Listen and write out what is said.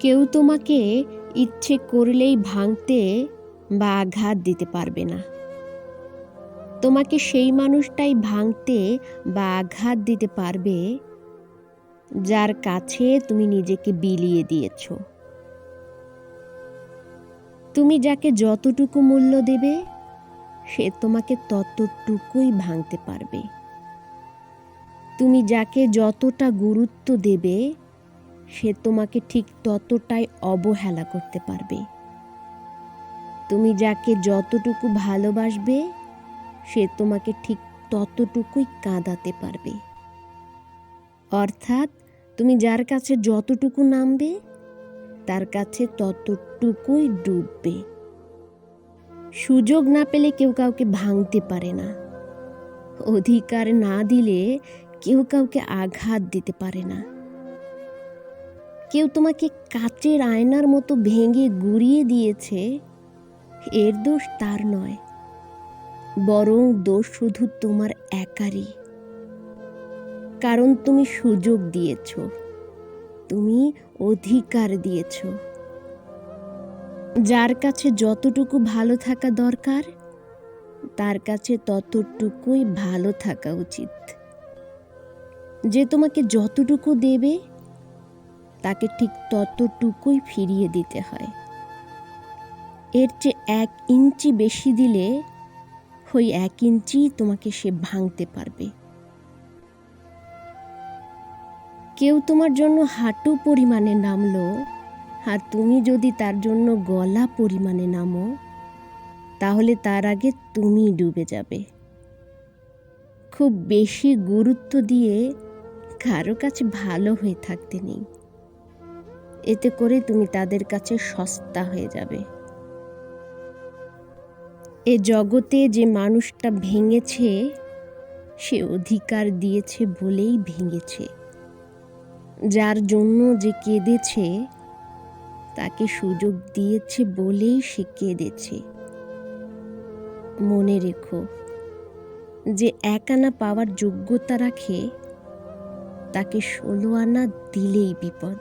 কেউ তোমাকে ইচ্ছে করলেই ভাঙতে বা আঘাত দিতে পারবে না। তোমাকে সেই মানুষটাই ভাঙতে বা আঘাত দিতে পারবে যার কাছে তুমি নিজেকে বিলিয়ে দিয়েছ। তুমি যাকে যতটুকু মূল্য দেবে সে তোমাকে ততটুকুই ভাঙতে পারবে। তুমি যাকে যতটা গুরুত্ব দেবে সে তোমাকে ঠিক ততটাই অবহেলা করতে পারবে। তুমি যাকে যতটুকু ভালোবাসবে সে তোমাকে ঠিক ততটুকুই কাঁদাতে পারবে। অর্থাৎ তুমি যার কাছে যতটুকু নামবে তার কাছে ততটুকুই ডুববে। সুযোগ না পেলে কেউ কাউকে ভাঙতে পারে না। অধিকার না দিলে কেউ কাউকে আঘাত দিতে পারে না। কেউ তোমাকে কাচের আয়নার মতো ভেঙে গুঁড়িয়ে দিয়েছে, এর দোষ তার নয়, বরং দোষ শুধু তোমার একারই। কারণ তুমি সুযোগ দিয়েছ, তুমি অধিকার দিয়েছ। যার কাছে যতটুকু ভালো থাকা দরকার তার কাছে ততটুকুই ভালো থাকা উচিত। যে তোমাকে যতটুকু দেবে তাকে ঠিক ততটুকুই ফিরিয়ে দিতে হয়। এর চেয়ে 1 ইঞ্চি বেশি দিলে ওই 1 ইঞ্চি তোমাকে সে ভাঙতে পারবে। কেউ তোমার জন্য হাঁটু পরিমাণে নামলো আর তুমি যদি তার জন্য গলা পরিমাণে নামো তাহলে তার আগে তুমি ডুবে যাবে। খুব বেশি গুরুত্ব দিয়ে কারো কাছে ভালো হয়ে থাকতে নেই। এতে করে তুমি তাদের কাছে সস্তা হয়ে যাবে। এ জগতে যে মানুষটা ভেঙেছে সে অধিকার দিয়েছে বলেই ভেঙেছে। যার জন্য যে কেঁদেছে তাকে সুযোগ দিয়েছে বলেই সে কেঁদেছে। মনে রেখো, যে 1 আনা পাওয়ার যোগ্যতা রাখে তাকে 16 আনা দিলেই বিপদ।